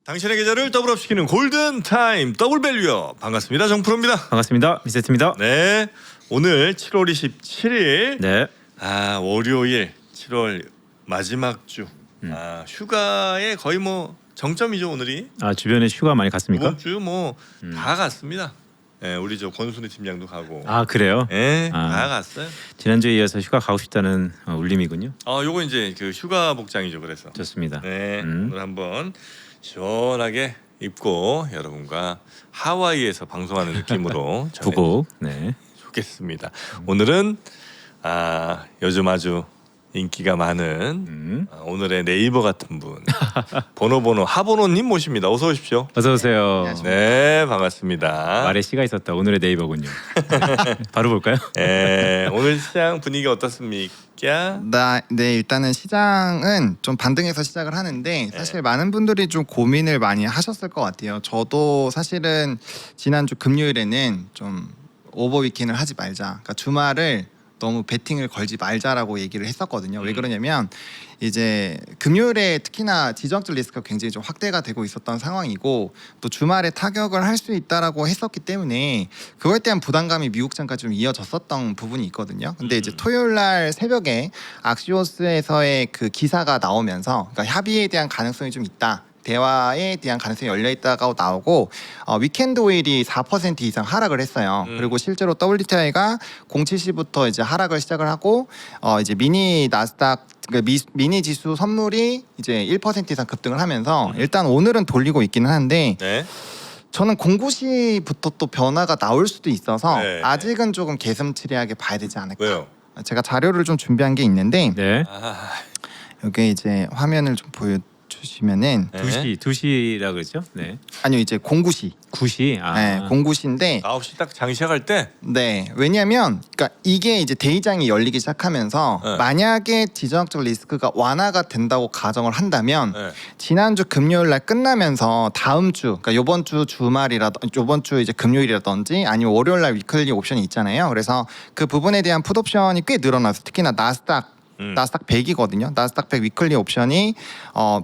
당신의 계좌를 더블업시키는 골든타임 더블밸류어 반갑습니다. 정프로입니다. 반갑습니다. 미세트입니다. 네, 오늘 7월 27일 네. 월요일 7월 마지막 주 휴가에 거의 뭐 정점이죠 오늘이. 주변에 휴가 많이 갔습니까? 이번 주 뭐 다 갔습니다. 네, 우리 저 권순희 팀장도 가고. 그래요? 네, 다 갔어요. 지난주에 이어서 휴가 가고 싶다는 울림이군요. 요거 이제 그 휴가 복장이죠. 그래서 좋습니다. 네, 오늘 한번 시원하게 입고 여러분과 하와이에서 방송하는 느낌으로 부곡. 네. 좋겠습니다. 오늘은 요즘 아주 인기가 많은 오늘의 네이버 같은 분 번호번호 하번호님 모십니다. 어서 오십시오. 어서 오세요. 네, 반갑습니다. 말에 씨가 있었다. 오늘의 네이버군요. 바로 볼까요? 네, 오늘 시장 분위기 어떻습니까? 네, 일단은 시장은 좀 반등해서 시작을 하는데 사실 많은 분들이 좀 고민을 많이 하셨을 것 같아요. 저도 사실은 지난주 금요일에는 좀 오버 위켄을 하지 말자. 그러니까 주말을 너무 베팅을 걸지 말자라고 얘기를 했었거든요. 왜 그러냐면 이제 금요일에 특히나 지정적 리스크가 굉장히 좀 확대가 되고 있었던 상황이고 또 주말에 타격을 할 수 있다라고 했었기 때문에 그거에 대한 부담감이 미국장까지 좀 이어졌었던 부분이 있거든요. 근데 이제 토요일 날 새벽에 악시오스에서의 그 기사가 나오면서 그러니까 협의에 대한 가능성이 좀 있다. 대화에 대한 가능성이 열려 있다고 나오고 위켄드 오일이 4% 이상 하락을 했어요. 그리고 실제로 WTI가 0.70부터 이제 하락을 시작을 하고 이제 미니 나스닥 미니 지수 선물이 이제 1% 이상 급등을 하면서 일단 오늘은 돌리고 있기는 한데 네. 저는 공구시부터 또 변화가 나올 수도 있어서 네. 아직은 조금 개슴츠레하게 봐야 되지 않을까. 왜요? 제가 자료를 좀 준비한 게 있는데 네. 여기 이제 화면을 좀 보여주시면은 네. 2시라 그랬죠? 네. 아니요 이제 공구시 9시. 네, 공구시인데 9시 딱 장 시작할 때 네 왜냐하면 그러니까 이게 이제 대이장이 열리기 시작하면서 네. 만약에 지정학적 리스크가 완화가 된다고 가정을 한다면 네. 지난주 금요일 날 끝나면서 다음 주 그러니까 요번 주 주말이라든지 요번 주 이제 금요일이라든지 아니면 월요일 날 위클리 옵션이 있잖아요. 그래서 그 부분에 대한 풋 옵션이 꽤 늘어났어요. 특히나 나스닥 100이거든요. 나스닥 100 위클리 옵션이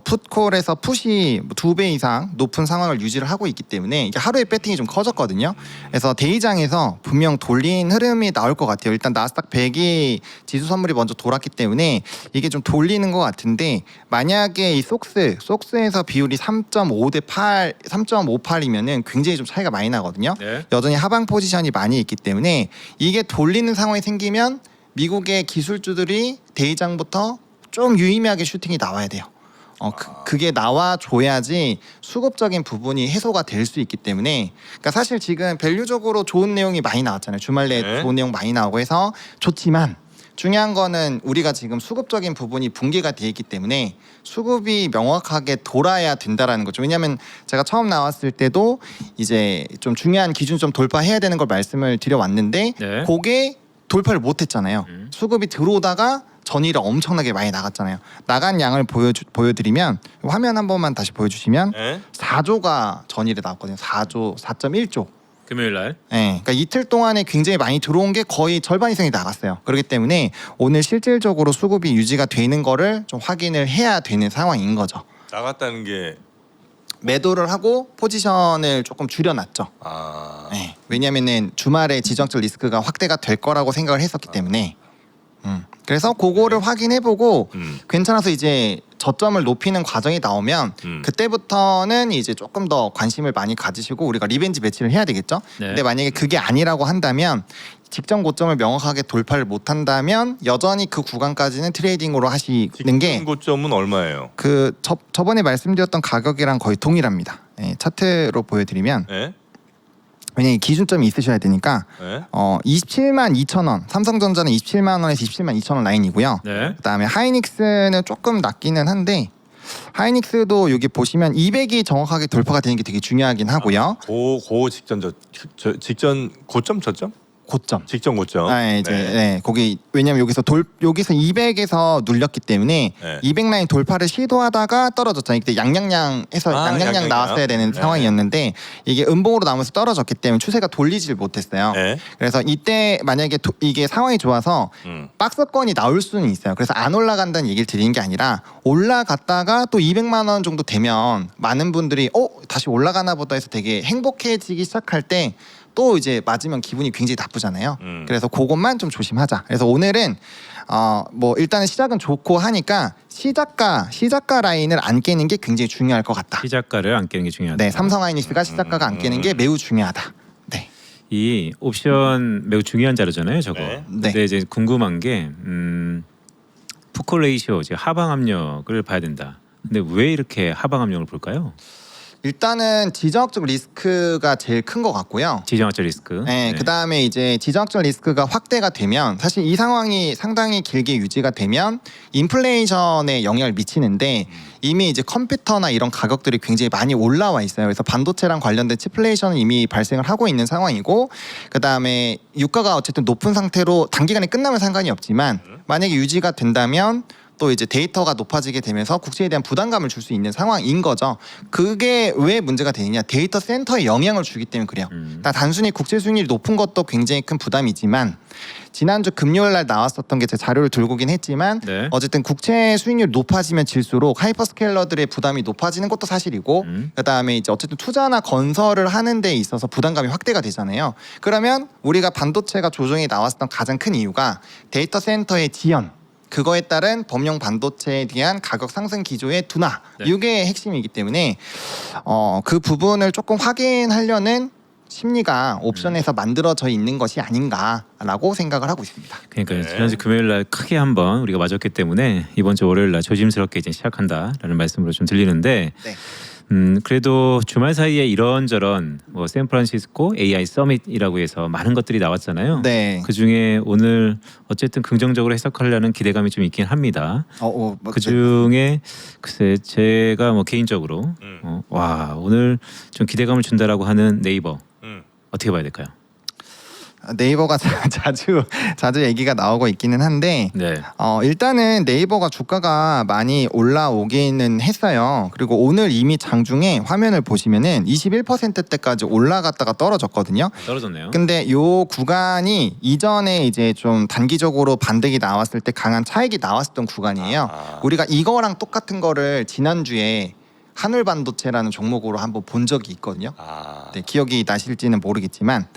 풋콜에서 풋이 2배 이상 높은 상황을 유지를 하고 있기 때문에 이게 하루에 배팅이 좀 커졌거든요. 그래서 대이장에서 분명 돌린 흐름이 나올 것 같아요. 일단 나스닥 100이 지수 선물이 먼저 돌았기 때문에 이게 좀 돌리는 것 같은데 만약에 이 속스에서 비율이 3.5대 8, 3.58이면은 굉장히 좀 차이가 많이 나거든요. 네. 여전히 하방 포지션이 많이 있기 때문에 이게 돌리는 상황이 생기면 미국의 기술주들이 대이장부터 좀 유의미하게 슈팅이 나와야 돼요. 그게 나와줘야지 수급적인 부분이 해소가 될 수 있기 때문에 그러니까 사실 지금 밸류적으로 좋은 내용이 많이 나왔잖아요. 주말 내에 네. 좋은 내용 많이 나오고 해서 좋지만 중요한 거는 우리가 지금 수급적인 부분이 붕괴가 돼 있기 때문에 수급이 명확하게 돌아야 된다라는 거죠. 왜냐하면 제가 처음 나왔을 때도 이제 좀 중요한 기준점 돌파해야 되는 걸 말씀을 드려왔는데 네. 그게 돌파를 못했잖아요. 수급이 들어오다가 전일에 엄청나게 많이 나갔잖아요. 나간 양을 보여드리면 화면 한 번만 다시 보여주시면 네. 4조가 전일에 나왔거든요. 4.1조. 금요일 날. 네, 그러니까 이틀 동안에 굉장히 많이 들어온 게 거의 절반 이상이 나갔어요. 그렇기 때문에 오늘 실질적으로 수급이 유지가 되는 거를 좀 확인을 해야 되는 상황인 거죠. 나갔다는 게 매도를 하고 포지션을 조금 줄여놨죠. 네, 왜냐면은 주말에 지정적 리스크가 확대가 될 거라고 생각을 했었기 때문에 그래서 그거를 확인해보고 괜찮아서 이제 저점을 높이는 과정이 나오면 그때부터는 이제 조금 더 관심을 많이 가지시고 우리가 리벤지 매치를 해야 되겠죠. 네. 근데 만약에 그게 아니라고 한다면 직전 고점을 명확하게 돌파를 못한다면 여전히 그 구간까지는 트레이딩으로 하시는 게 고점은 얼마예요? 그 저번에 말씀드렸던 가격이랑 거의 동일합니다. 네, 차트로 보여드리면 네. 왜냐면 기준점이 있으셔야 되니까 네. 27만 2천 원 삼성전자는 27만 원에서 27만 2천 원 라인이고요. 네. 그다음에 하이닉스는 조금 낮기는 한데 하이닉스도 여기 보시면 200이 정확하게 돌파가 되는 게 되게 중요하긴 하고요. 고 직전 직전 고점 저점? 고점. 직전 고점. 이제 네. 거기 왜냐면 여기서 200에서 눌렸기 때문에 네. 200 라인 돌파를 시도하다가 떨어졌잖아요. 그때 양양양해서 양양양 나왔어야 되는 네. 상황이었는데 이게 음봉으로 나오면서 떨어졌기 때문에 추세가 돌리질 못했어요. 네. 그래서 이때 만약에 이게 상황이 좋아서 박스권이 나올 수는 있어요. 그래서 안 올라간다는 얘기를 드리는 게 아니라 올라갔다가 또 200만 원 정도 되면 많은 분들이 다시 올라가나 보다 해서 되게 행복해지기 시작할 때 또 이제 맞으면 기분이 굉장히 나쁘잖아요. 그래서 그것만 좀 조심하자. 그래서 오늘은 뭐 일단은 시작은 좋고 하니까 시작가 라인을 안 깨는 게 굉장히 중요할 것 같다. 시작가를 안 깨는 게 중요하다. 네, 삼성하이닉스가 시작가가 안 깨는 게 매우 중요하다. 네. 이 옵션 매우 중요한 자료잖아요, 저거. 네. 근데 이제 궁금한 게 푸콜 레이시오, 즉 하방 압력을 봐야 된다. 근데 왜 이렇게 하방 압력을 볼까요? 일단은 지정학적 리스크가 제일 큰 것 같고요. 지정학적 리스크. 네, 그 다음에 이제 지정학적 리스크가 확대가 되면 사실 이 상황이 상당히 길게 유지가 되면 인플레이션에 영향을 미치는데 이미 이제 컴퓨터나 이런 가격들이 굉장히 많이 올라와 있어요. 그래서 반도체랑 관련된 치플레이션은 이미 발생을 하고 있는 상황이고 그 다음에 유가가 어쨌든 높은 상태로 단기간에 끝나면 상관이 없지만 만약에 유지가 된다면 또 이제 데이터가 높아지게 되면서 국채에 대한 부담감을 줄 수 있는 상황인 거죠. 그게 왜 문제가 되느냐? 데이터 센터에 영향을 주기 때문에 그래요. 단순히 국채 수익률이 높은 것도 굉장히 큰 부담이지만 지난주 금요일 날 나왔었던 게 제 자료를 들고 오긴 했지만 네. 어쨌든 국채 수익률이 높아지면 질수록 하이퍼스케일러들의 부담이 높아지는 것도 사실이고 그다음에 이제 어쨌든 투자나 건설을 하는 데 있어서 부담감이 확대가 되잖아요. 그러면 우리가 반도체가 조정이 나왔었던 가장 큰 이유가 데이터 센터의 지연 그거에 따른 범용 반도체에 대한 가격 상승 기조의 둔화 네. 이게 핵심이기 때문에 그 부분을 조금 확인하려는 심리가 옵션에서 만들어져 있는 것이 아닌가라고 생각을 하고 있습니다. 그러니까 네. 지난주 금요일 날 크게 한번 우리가 맞았기 때문에 이번 주 월요일 날 조심스럽게 이제 시작한다라는 말씀으로 좀 들리는데 네. 그래도 주말 사이에 이런저런 뭐 샌프란시스코 AI 서밋이라고 해서 많은 것들이 나왔잖아요. 네. 그 중에 오늘 어쨌든 긍정적으로 해석하려는 기대감이 좀 있긴 합니다. 그 중에 글쎄 제가 뭐 개인적으로 와 오늘 좀 기대감을 준다라고 하는 네이버 어떻게 봐야 될까요? 네이버가 자주 얘기가 나오고 있기는 한데 네. 일단은 네이버가 주가가 많이 올라오기는 했어요. 그리고 오늘 이미 장중에 화면을 보시면은 21%대까지 올라갔다가 떨어졌거든요. 떨어졌네요. 근데 요 구간이 이전에 이제 좀 단기적으로 반등이 나왔을 때 강한 차익이 나왔었던 구간이에요. 우리가 이거랑 똑같은 거를 지난주에 한울반도체라는 종목으로 한번 본 적이 있거든요. 네, 기억이 나실지는 모르겠지만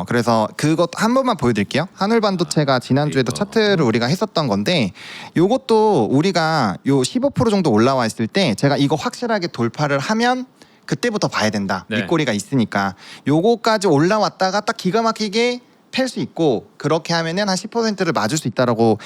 그래서 그것 한 번만 보여드릴게요. 한울반도체가 지난주에도 차트를 우리가 했었던 건데 요것도 우리가 요 15% 정도 올라와 있을 때 제가 이거 확실하게 돌파를 하면 그때부터 봐야 된다. 네. 윗꼬리가 있으니까 요거까지 올라왔다가 딱 기가 막히게 팰 수 있고 그렇게 하면은 한 10%를 맞을 수 있다라고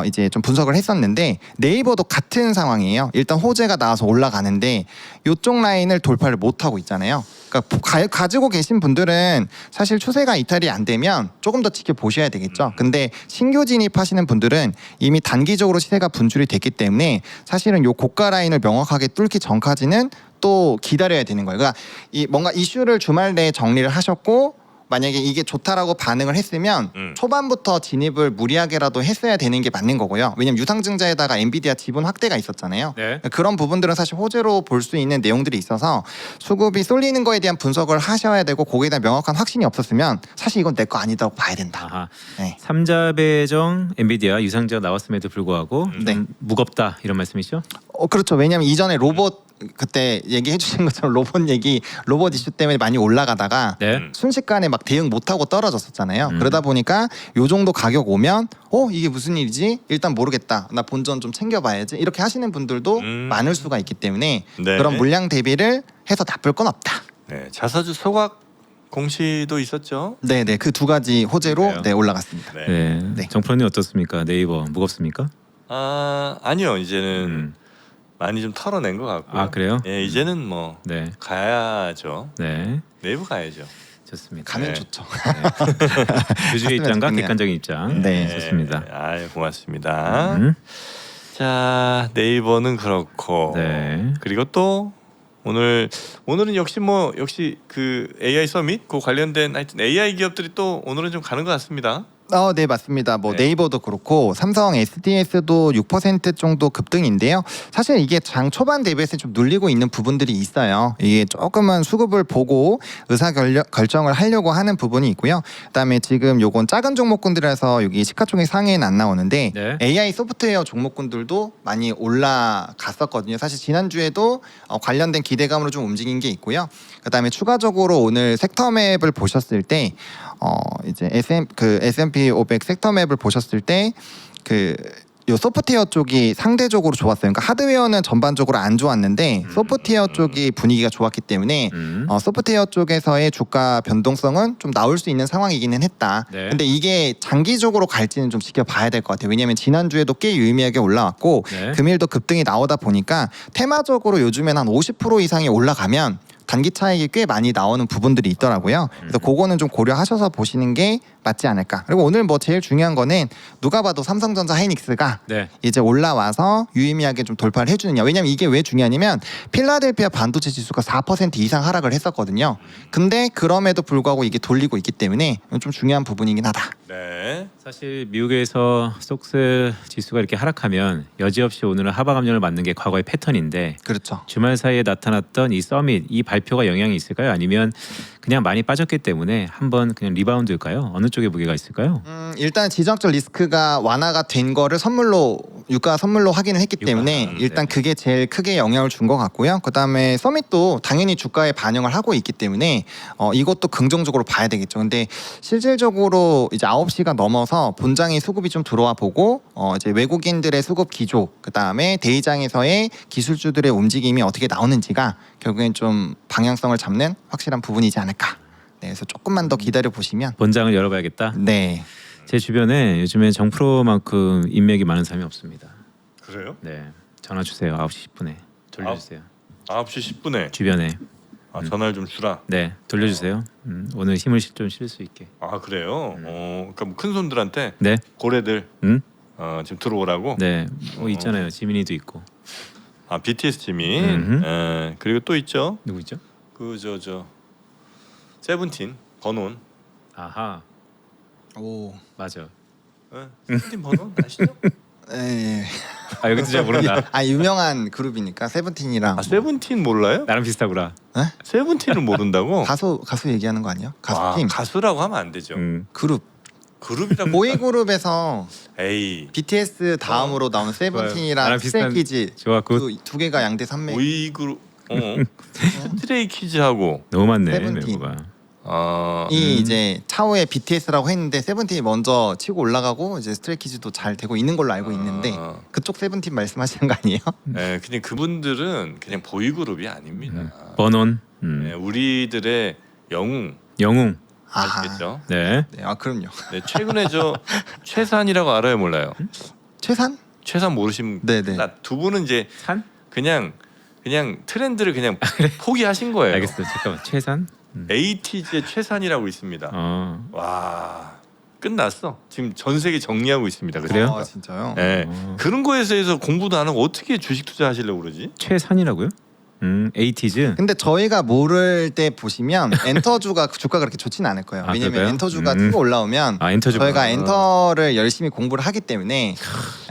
이제 좀 분석을 했었는데 네이버도 같은 상황이에요. 일단 호재가 나와서 올라가는데 요쪽 라인을 돌파를 못 하고 있잖아요. 그러니까 가지고 계신 분들은 사실 추세가 이탈이 안 되면 조금 더 지켜보셔야 되겠죠. 근데 신규 진입하시는 분들은 이미 단기적으로 시세가 분출이 됐기 때문에 사실은 요 고가 라인을 명확하게 뚫기 전까지는 또 기다려야 되는 거예요. 그러니까 뭔가 이슈를 주말 내에 정리를 하셨고 만약에 이게 좋다라고 반응을 했으면 초반부터 진입을 무리하게라도 했어야 되는 게 맞는 거고요. 왜냐면 유상증자에다가 엔비디아 지분 확대가 있었잖아요. 네. 그런 부분들은 사실 호재로 볼 수 있는 내용들이 있어서 수급이 쏠리는 거에 대한 분석을 하셔야 되고 거기에 대한 명확한 확신이 없었으면 사실 이건 내 거 아니다고 봐야 된다. 아하. 네. 삼자 배정 엔비디아 유상증자 나왔음에도 불구하고 네. 좀 무겁다 이런 말씀이시죠? 그렇죠. 왜냐면 이전에 로봇 그때 얘기해 주신 것처럼 로봇 이슈 때문에 많이 올라가다가 네. 순식간에 막 대응 못하고 떨어졌었잖아요. 그러다 보니까 요 정도 가격 오면 이게 무슨 일이지? 일단 모르겠다. 나 본전 좀 챙겨봐야지. 이렇게 하시는 분들도 많을 수가 있기 때문에 네. 그런 물량 대비를 해서 나쁠 건 없다. 네, 자사주 소각 공시도 있었죠. 네네 그 두 가지 호재로 그래요? 네, 올라갔습니다. 네. 네. 네. 정프로님 어떻습니까? 네이버 무겁습니까? 아니요, 이제는 많이 좀 털어낸 것 같고요. 아 그래요? 예, 이제는 뭐 네. 가야죠. 네. 네이버 가야죠. 좋습니다. 가면 네. 좋죠. 주주의 입장과 좋겠네요. 객관적인 입장. 네. 좋습니다. 고맙습니다. 음. 자, 네이버는 그렇고 네. 그리고 또 오늘은 역시 그 AI 서밋 그 관련된 하여튼 AI 기업들이 또 오늘은 좀 가는 것 같습니다. 네 맞습니다. 네. 네이버도 그렇고 삼성 SDS도 6% 정도 급등인데요. 사실 이게 장 초반 대비해서 좀 눌리고 있는 부분들이 있어요. 이게 조금은 수급을 보고 결정을 하려고 하는 부분이 있고요. 그다음에 지금 요건 작은 종목군들에서 여기 시가총액 상위에는 안 나오는데 네. AI 소프트웨어 종목군들도 많이 올라갔었거든요. 사실 지난주에도 관련된 기대감으로 좀 움직인 게 있고요. 그다음에 추가적으로 오늘 섹터 맵을 보셨을 때 이제 S&P 500 섹터 맵을 보셨을 때 요 소프트웨어 쪽이 상대적으로 좋았어요. 그러니까 하드웨어는 전반적으로 안 좋았는데 소프트웨어 쪽이 분위기가 좋았기 때문에 소프트웨어 쪽에서의 주가 변동성은 좀 나올 수 있는 상황이기는 했다. 네. 근데 이게 장기적으로 갈지는 좀 지켜봐야 될 것 같아요. 왜냐하면 지난주에도 꽤 유의미하게 올라왔고 네. 금일도 급등이 나오다 보니까 테마적으로 요즘엔 한 50% 이상이 올라가면 단기 차익이 꽤 많이 나오는 부분들이 있더라고요. 그래서 그거는 좀 고려하셔서 보시는 게 맞지 않을까. 그리고 오늘 뭐 제일 중요한 거는 누가 봐도 삼성전자 하이닉스가 네. 이제 올라와서 유의미하게 좀 돌파를 해주느냐. 왜냐면 이게 왜 중요하냐면 필라델피아 반도체 지수가 4% 이상 하락을 했었거든요. 근데 그럼에도 불구하고 이게 돌리고 있기 때문에 좀 중요한 부분이긴 하다. 네. 사실 미국에서 스톡스 지수가 이렇게 하락하면 여지없이 오늘은 하방 압력을 맞는 게 과거의 패턴인데 그렇죠. 주말 사이에 나타났던 이 서밋 이 발표가 영향이 있을까요? 아니면 그냥 많이 빠졌기 때문에 한번 그냥 리바운드일까요? 어느 쪽에 무게가 있을까요? 일단 지정적 리스크가 완화가 된 거를 유가 선물로 확인을 했기 때문에 일단 네. 그게 제일 크게 영향을 준 것 같고요. 그다음에 서밋도 당연히 주가에 반영을 하고 있기 때문에 이것도 긍정적으로 봐야 되겠죠. 근데 실질적으로 이제 9시가 넘어서 본장의 수급이 좀 들어와 보고 이제 외국인들의 수급 기조, 그다음에 대의장에서의 기술주들의 움직임이 어떻게 나오는지가 결국엔 좀 방향성을 잡는 확실한 부분이지 않을까. 네, 그래서 조금만 더 기다려 보시면 본장을 열어봐야겠다. 네. 제 주변에 요즘에 정프로만큼 인맥이 많은 사람이 없습니다. 그래요? 네, 전화 주세요. 9시 10분에 돌려주세요. 9시 10분에 주변에 전화를 좀 주라. 네 돌려주세요. 오늘 힘을 좀 실 수 있게. 아 그래요? 그러니까 뭐 큰 손들한테 네, 고래들 응? 지금 들어오라고. 네, 뭐 있잖아요. 지민이도 있고. BTS 지민. 음흠. 그리고 또 있죠. 누구 있죠? 그 세븐틴 번온. 아하, 오. 맞아. 세븐틴 번온 아시죠? 예. 아 여기도 잘 모른다. 유명한 그룹이니까 세븐틴이랑 세븐틴 몰라요? 나랑 비슷하구나. 세븐틴을 모른다고? 가수 얘기하는 거 아니에요? 가수팀 가수라고 하면 안 되죠. 그룹 그룹이라고. 보이 그룹에서 에이. BTS 다음으로 나온 나랑 세븐틴이랑 비슷한- 스트레이키즈 좋아, 굿. 두 개가 양대 산맥. 보이 그룹. 스트레이키즈하고 너무 많네 세븐틴. 멤버가. 이 이제 차후에 BTS라고 했는데 세븐틴이 먼저 치고 올라가고 이제 스트레이키즈도 잘 되고 있는 걸로 알고 있는데 그쪽 세븐틴 말씀하시는 거 아니에요? 네, 그냥 그분들은 그냥 보이 그룹이 아닙니다. 번온. 네, 우리들의 영웅 영웅. 아시겠죠? 네. 네, 그럼요. 네, 최근에 최산이라고 알아요, 몰라요? 최산? 최산 모르시면 네네. 두 분은 이제 산? 그냥 트렌드를 그냥 포기하신 거예요. 알겠어. 잠깐만. 최산? 에이티즈의 최산이라고 있습니다. 와, 끝났어. 지금 전 세계 정리하고 있습니다. 그래요? 아, 진짜요? 네, 어. 그런 거에 대해서 공부도 안 하고 어떻게 주식 투자하시려고 그러지? 최산이라고요? 에이티즈. 근데 저희가 모를 때 보시면 엔터주가 주가가 그렇게 좋지는 않을 거예요. 아, 왜냐면 그럴까요? 엔터주가 치고 올라오면 엔터주가. 저희가 엔터를 열심히 공부를 하기 때문에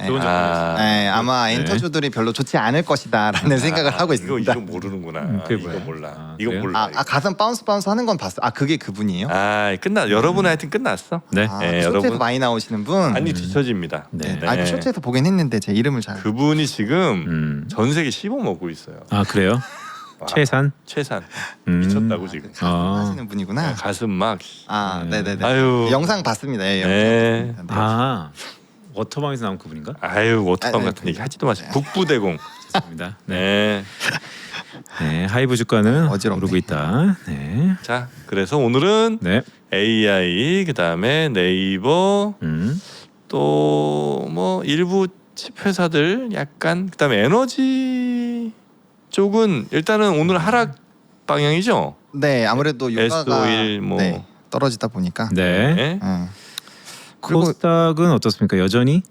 좋은 아마 네. 엔터주들이 별로 좋지 않을 것이다라는 생각을 하고 있습니다. 이거 모르는구나. 그게 이거 뭐야? 몰라. 그래요? 이거 몰라. 가슴 바운스 하는 건 봤어. 그게 그분이에요? 여러분 하여튼 끝났어. 네. 네, 쇼츠에서 여러분. 많이 나오시는 분. 많이 뒤처집니다. 네. 네. 쇼츠에서 보긴 했는데 제 이름을 잘. 그분이 지금 전 세계 씹어 먹고 있어요. 아 그래요? 와, 최산? 최산 음. 미쳤다고 지금. 하시는 분이구나. 가슴 막. 네네네. 아유. 영상 봤습니다. 예, 네. 영상. 아 워터방에서 나온 그분인가? 아유 워터방 네, 같은 얘기 하지도 마세요. 북부대공. 좋습니다. 네. 네. 네. 하이브 주가는 어지럽네. 오르고 있다. 네. 자, 그래서 오늘은 네. AI 그다음에 네이버 또 뭐 일부 칩 회사들 약간 그다음에 에너지 쪽은 일단은 오늘 하락 방향이죠. 네, 아무래도 유가가 S-오일 뭐. 떨어지다 보니까. 네. 그리고 코스닥은 어떻습니까? 여전히?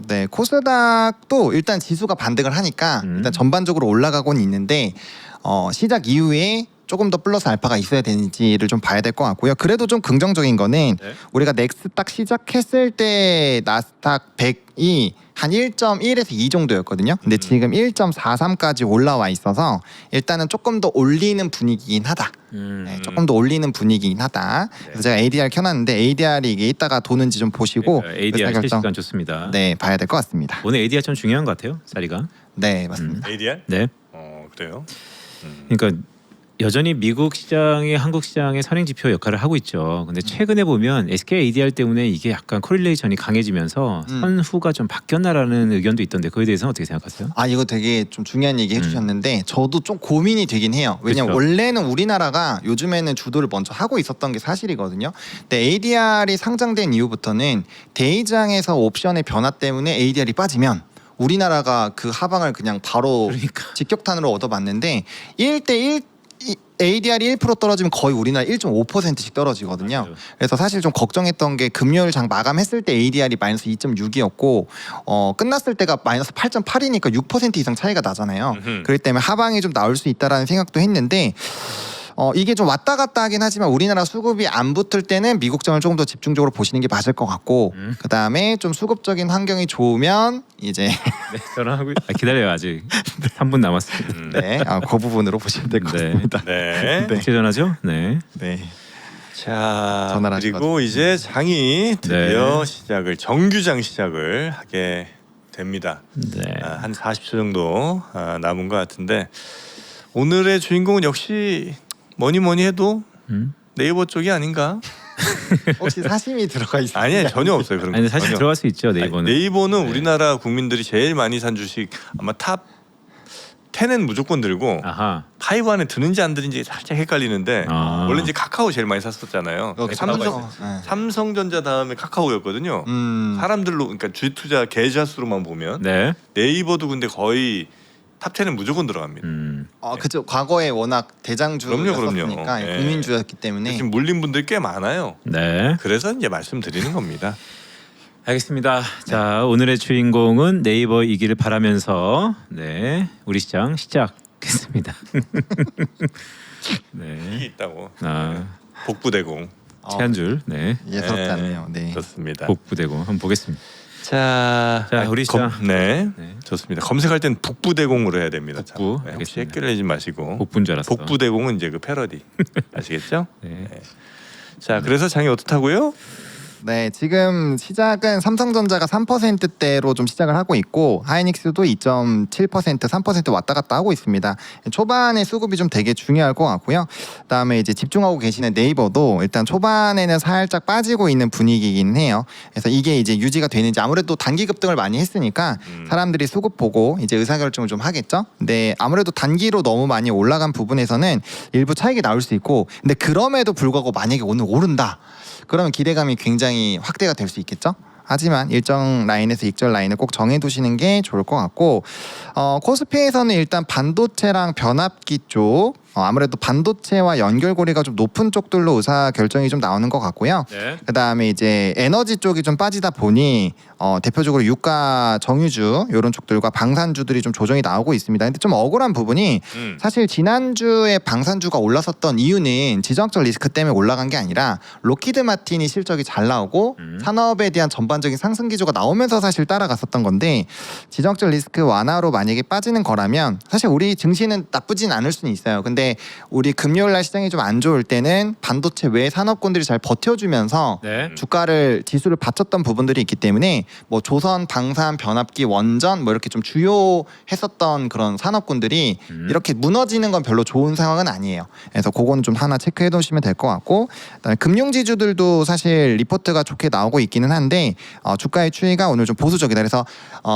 네, 코스닥도 일단 지수가 반등을 하니까 일단 전반적으로 올라가고는 있는데 시작 이후에 조금 더 플러스 알파가 있어야 되는지를 좀 봐야 될 것 같고요. 그래도 좀 긍정적인 거는 네. 우리가 넥스 딱 시작했을 때 나스닥 100이 한 1.1에서 2 정도였거든요. 근데 지금 1.43까지 올라와 있어서 일단은 조금 더 올리는 분위기긴 하다. 네, 조금 더 올리는 분위기긴 하다. 그래서 제가 ADR 켜놨는데 ADR이 이게 이따가 도는지 좀 보시고 ADR 의사결정, 실시간 좋습니다. 네, 봐야 될 것 같습니다. 오늘 ADR 좀 중요한 것 같아요. 자리가. 네, 맞습니다. ADR? 네. 그래요. 그러니까 여전히 미국 시장이 한국 시장의 선행 지표 역할을 하고 있죠. 근데 최근에 보면 SK ADR 때문에 이게 약간 코릴레이션이 강해지면서 선후가 좀 바뀌었나라는 의견도 있던데 그에 대해서는 어떻게 생각하세요? 아, 이거 되게 좀 중요한 얘기 해주셨는데 저도 좀 고민이 되긴 해요. 왜냐면 그쵸. 원래는 우리나라가 요즘에는 주도를 먼저 하고 있었던 게 사실이거든요. 근데 ADR이 상장된 이후부터는 대의장에서 옵션의 변화 때문에 ADR이 빠지면 우리나라가 그 하방을 그냥 바로 그러니까. 직격탄으로 얻어맞는데 1대1 ADR이 1% 떨어지면 거의 우리나라 1.5%씩 떨어지거든요. 맞아요. 그래서 사실 좀 걱정했던 게 금요일 장 마감했을 때 ADR이 마이너스 2.6이었고 끝났을 때가 마이너스 8.8이니까 6% 이상 차이가 나잖아요. 그렇기 때문에 하방이 좀 나올 수 있다라는 생각도 했는데 이게 좀 왔다 갔다 하긴 하지만 우리나라 수급이 안 붙을 때는 미국장을 조금 더 집중적으로 보시는 게 맞을 것 같고 그 다음에 좀 수급적인 환경이 좋으면 이제 네, 전화하고 기다려요 아직 3분 남았습니다. 네, 그 부분으로 보시면 될 것 네. 같습니다. 네. 네. 어떻게 전화죠? 네. 네. 자, 전화를 그리고 하셔가지고. 이제 장이 드디어 네. 시작을 정규장 시작을 하게 됩니다. 네. 한 40초 정도 남은 것 같은데 오늘의 주인공은 역시 뭐니 해도 네이버 쪽이 아닌가? 혹시 사심이 들어가 있어요? 아니요, 전혀 없어요 그런 거. 아니 사실 전혀. 들어갈 수 있죠 네이버는. 아니, 네이버는 네. 우리나라 국민들이 제일 많이 산 주식 아마 탑 10은 무조건 들고 아하. 5 안에 드는지 안 드는지 살짝 헷갈리는데 아. 원래 이제 카카오 제일 많이 샀었잖아요. 네. 삼성전자 다음에 카카오였거든요. 사람들로 그러니까 주식 투자 계좌 수로만 보면 네. 네이버도 근데 거의 탑 10은 무조건 들어갑니다. 그죠. 과거에 워낙 대장주였으니까 그럼요. 예. 국민주였기 때문에 지금 물린 분들이 꽤 많아요. 네. 그래서 이제 말씀드리는 겁니다. 알겠습니다. 자 오늘의 주인공은 네이버이기를 바라면서 네 우리 시장 시작했습니다. 이게 네. 있다고. 복부대공. 최한줄. 네. 예사롭지 않네요. 네. 좋습니다. 복부대고 한번 보겠습니다. 자, 우리 시장. 네. 네. 좋습니다. 검색할 땐 북부대공으로 해야 됩니다. 북부. 네, 혹시 알겠습니다. 헷갈리지 마시고. 복부인 줄 알았어. 복부대공은 이제 그 패러디 아시겠죠? 네. 자, 그래서 장이 어떻다고요? 네, 지금 시작은 삼성전자가 3%대로 좀 시작을 하고 있고 하이닉스도 2.7%, 3% 왔다 갔다 하고 있습니다. 초반에 수급이 좀 되게 중요할 것 같고요. 그다음에 이제 집중하고 계시는 네이버도 일단 초반에는 살짝 빠지고 있는 분위기긴 해요. 그래서 이게 이제 유지가 되는지 아무래도 단기 급등을 많이 했으니까 사람들이 수급 보고 이제 의사결정을 좀 하겠죠. 근데 아무래도 단기로 너무 많이 올라간 부분에서는 일부 차익이 나올 수 있고 근데 그럼에도 불구하고 만약에 오늘 오른다. 그러면 기대감이 굉장히 확대가 될 수 있겠죠. 하지만 일정 라인에서 익절 라인을 꼭 정해두시는 게 좋을 것 같고 코스피에서는 일단 반도체랑 변압기 쪽 아무래도 반도체와 연결고리가 좀 높은 쪽들로 의사 결정이 좀 나오는 것 같고요. 네. 그다음에 이제 에너지 쪽이 좀 빠지다 보니 대표적으로 유가 정유주 이런 쪽들과 방산주들이 좀 조정이 나오고 있습니다. 근데 좀 억울한 부분이 사실 지난주에 방산주가 올랐었던 이유는 지정학적 리스크 때문에 올라간 게 아니라 로키드 마틴이 실적이 잘 나오고 산업에 대한 전반적인 상승 기조가 나오면서 사실 따라갔었던 건데 지정학적 리스크 완화로 만약에 빠지는 거라면 사실 우리 증시는 나쁘진 않을 수는 있어요. 근데 우리 금요일 날 시장이 좀 안 좋을 때는 반도체 외 산업군들이 잘 버텨주면서 네. 주가를 지수를 받쳤던 부분들이 있기 때문에 뭐 조선, 방산, 변압기, 원전 뭐 이렇게 좀 주요했었던 그런 산업군들이 이렇게 무너지는 건 별로 좋은 상황은 아니에요. 그래서 그건 좀 하나 체크해 두시면 될 것 같고 그다음에 금융지주들도 사실 리포트가 좋게 나오고 있기는 한데 주가의 추이가 오늘 좀 보수적이다. 그래서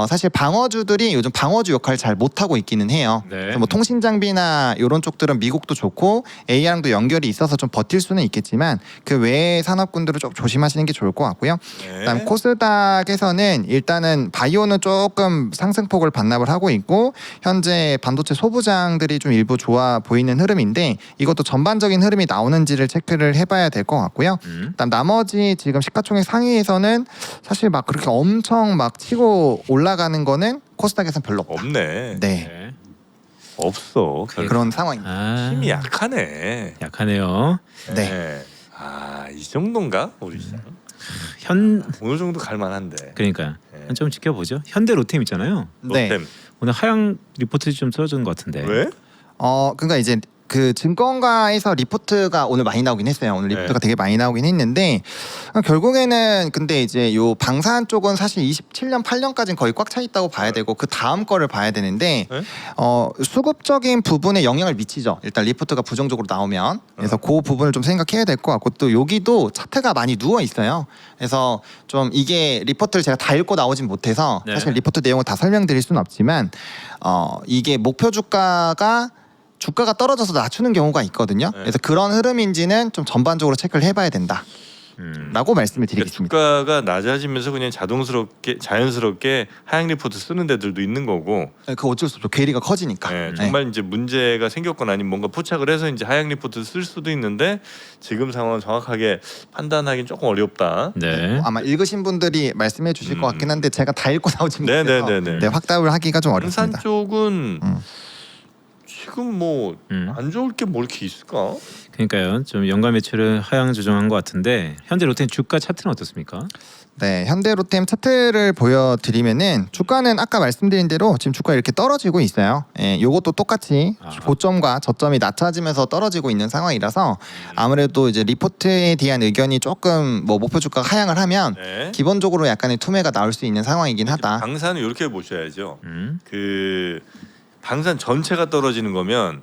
사실 방어주들이 요즘 방어주 역할을 잘 못하고 있기는 해요. 네. 그래서 뭐 통신장비나 이런 쪽들은 미국도 좋고 A랑도 연결이 있어서 좀 버틸 수는 있겠지만 그 외의 산업군들을 좀 조심하시는 게 좋을 것 같고요. 네. 그다음 코스닥에서는 일단은 바이오는 조금 상승폭을 반납을 하고 있고 현재 반도체 소부장들이 좀 일부 좋아 보이는 흐름인데 이것도 전반적인 흐름이 나오는지를 체크를 해봐야 될 것 같고요. 그다음 나머지 지금 시가총액 상위에서는 사실 막 그렇게 엄청 막 치고 올라가는 거는 코스닥에서는 별로 없다. 없네. 네. 없어. 그런 상황입니다. 아, 힘이 약하네. 약하네요. 네. 이 정도인가 우리 시장? 어느 정도 갈만한데. 그러니까요. 네. 좀 지켜보죠. 현대 로템 있잖아요. 네. 로템. 오늘 하향 리포트 좀 써준 것 같은데. 왜? 그러니까 이제 그 증권가에서 리포트가 오늘 많이 나오긴 했어요. 오늘 리포트가 되게 많이 나오긴 했는데 결국에는 근데 이제 요 방산 쪽은 사실 27년 8년까지는 거의 꽉 차 있다고 봐야 되고 그 다음 거를 봐야 되는데 네? 수급적인 부분에 영향을 미치죠. 일단 리포트가 부정적으로 나오면 그래서 그 부분을 좀 생각해야 될 것 같고 또 여기도 차트가 많이 누워 있어요. 그래서 좀 이게 리포트를 제가 다 읽고 나오진 못해서 네. 사실 리포트 내용을 다 설명드릴 수는 없지만 이게 목표 주가가 떨어져서 낮추는 경우가 있거든요. 네. 그래서 그런 흐름인지는 좀 전반적으로 체크를 해봐야 된다라고 말씀을 드리겠습니다. 주가가 낮아지면서 그냥 자연스럽게 하향 리포트 쓰는 데들도 있는 거고. 그 어쩔 수 없죠. 괴리가 커지니까. 네, 정말 이제 문제가 생겼거나 아니면 뭔가 포착을 해서 이제 하향 리포트 쓸 수도 있는데 지금 상황은 정확하게 판단하기는 조금 어렵다. 네. 아마 읽으신 분들이 말씀해 주실 것 같긴 한데 제가 다 읽고 나오지 못해서 네네네네. 확답을 하기가 좀 방산 어렵습니다. 쪽은 지금 뭐 안 좋을 게 뭐 이렇게 있을까? 그러니까요. 좀 연간 매출을 하향 조정한 것 같은데 현재 로템 주가 차트는 어떻습니까? 네, 현대로템 차트를 보여드리면은 주가는 아까 말씀드린 대로 지금 주가 이렇게 떨어지고 있어요. 예, 요것도 똑같이 고점과 저점이 낮아지면서 떨어지고 있는 상황이라서 아무래도 이제 리포트에 대한 의견이 조금 뭐 목표 주가가 하향을 하면 네. 기본적으로 약간의 투매가 나올 수 있는 상황이긴 하다. 방산은 이렇게 보셔야죠. 그 방산 전체가 떨어지는 거면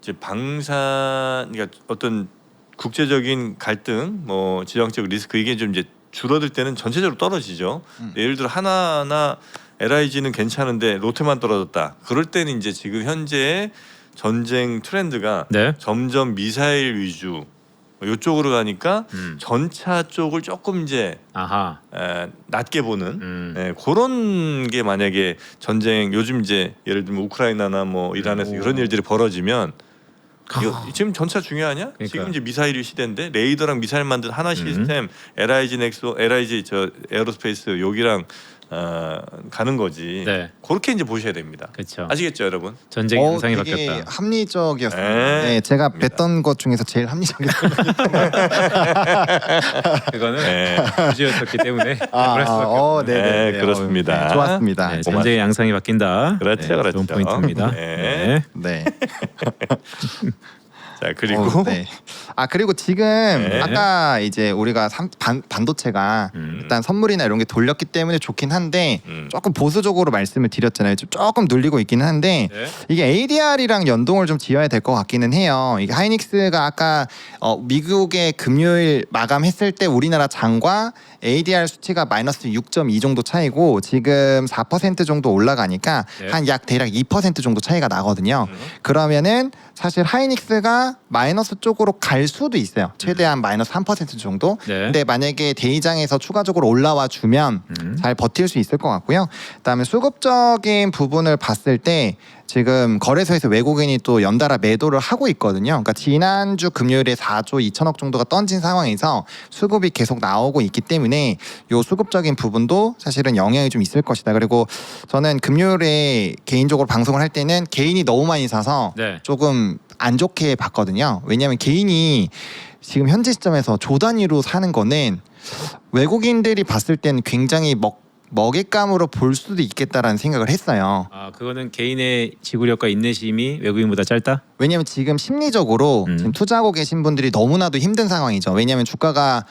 이제 방산 그러니까 어떤 국제적인 갈등, 뭐 지정적 리스크 이게 좀 이제 줄어들 때는 전체적으로 떨어지죠. 예를 들어 하나하나 LIG는 괜찮은데 롯데만 떨어졌다. 그럴 때는 이제 지금 현재의 전쟁 트렌드가 네. 점점 미사일 위주 이쪽으로 가니까 전차 쪽을 조금 이제 아하. 낮게 보는 그런 게 만약에 전쟁 요즘 이제 예를 들면 우크라이나나 뭐 이란에서 이런 일들이 벌어지면 이거 지금 전차 중요하냐? 그러니까. 지금 이제 미사일 시대인데 레이더랑 미사일 만든 하나 시스템 LIG 넥소 LIG 저 에어로스페이스 여기랑 가는 거지. 네. 그렇게 이제 보셔야 됩니다. 그렇죠. 아시겠죠, 여러분? 전쟁 양상이 되게 바뀌었다. 합리적이었습니다. 네. 네, 제가 맞습니다. 뵀던 것 중에서 제일 합리적이었어요. 그거는 네. 주제였었기 때문에 그럴 수밖에 없네요. 네네, 네, 그렇습니다. 좋았습니다. 네, 전쟁의 양상이 바뀐다. 그렇죠, 네, 그렇죠. 좋은 포인트입니다. 네. 네. 자 그리고 네. 그리고 지금 네. 아까 이제 우리가 반도체가 일단 선물이나 이런 게 돌렸기 때문에 좋긴 한데 조금 보수적으로 말씀을 드렸잖아요. 좀 조금 눌리고 있기는 한데 네. 이게 ADR이랑 연동을 좀 지어야 될 것 같기는 해요. 이게 하이닉스가 아까 미국의 금요일 마감했을 때 우리나라 장과 ADR 수치가 마이너스 6.2 정도 차이고 지금 4% 정도 올라가니까 네. 한 약 대략 2% 정도 차이가 나거든요. 그러면은 사실 하이닉스가 마이너스 쪽으로 갈 수도 있어요. 최대한 마이너스 3% 정도. 네. 근데 만약에 대의장에서 추가적으로 올라와 주면 잘 버틸 수 있을 것 같고요. 그다음에 수급적인 부분을 봤을 때 지금 거래소에서 외국인이 또 연달아 매도를 하고 있거든요. 그러니까 지난주 금요일에 4조 2천억 정도가 던진 상황에서 수급이 계속 나오고 있기 때문에 요 수급적인 부분도 사실은 영향이 좀 있을 것이다. 그리고 저는 금요일에 개인적으로 방송을 할 때는 개인이 너무 많이 사서 네. 조금 안 좋게 봤거든요. 왜냐하면 개인이 지금 현재 시점에서 조 단위로 사는 거는 외국인들이 봤을 때는 굉장히 먹잇감으로 볼 수도 있겠다라는 생각을 했어요. 그거는 개인의 지구력과 인내심이 외국인보다 짧다? 왜냐하면 지금 심리적으로 지금 투자하고 계신 분들이 너무나도 힘든 상황이죠. 왜냐하면 주가가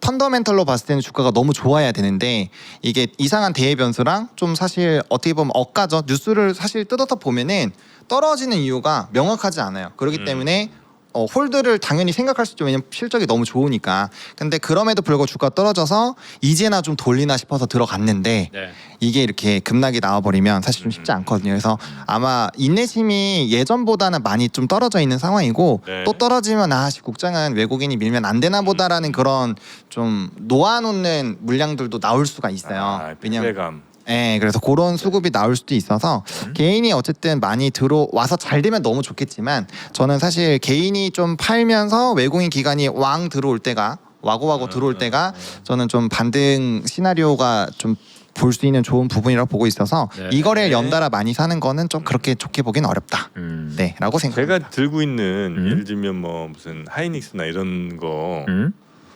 펀더멘털로 봤을 때는 주가가 너무 좋아야 되는데 이게 이상한 대외 변수랑 좀 사실 어떻게 보면 엇가죠. 뉴스를 사실 뜯어서 보면은 떨어지는 이유가 명확하지 않아요. 그렇기 때문에 홀드를 당연히 생각할 수 있죠. 왜냐면 실적이 너무 좋으니까. 근데 그럼에도 불구하고 주가가 떨어져서 이제나 좀 돌리나 싶어서 들어갔는데 네. 이게 이렇게 급락이 나와버리면 사실 좀 쉽지 않거든요. 그래서 아마 인내심이 예전보다는 많이 좀 떨어져 있는 상황이고 네. 또 떨어지면 국장은 외국인이 밀면 안 되나 보다라는 그런 좀 놓아놓는 물량들도 나올 수가 있어요. 왜냐면 피해감. 네, 그래서 그런 수급이 나올 수도 있어서 개인이 어쨌든 많이 들어와서 잘 되면 너무 좋겠지만 저는 사실 개인이 좀 팔면서 외국인 기관이 왕 들어올 때가 와고와고 들어올 때가 저는 좀 반등 시나리오가 좀 볼 수 있는 좋은 부분이라고 보고 있어서 네. 이 거래를 연달아 많이 사는 거는 좀 그렇게 좋게 보긴 어렵다. 네라고 생각합니다. 제가 들고 있는 예를 들면 뭐 무슨 하이닉스나 이런 거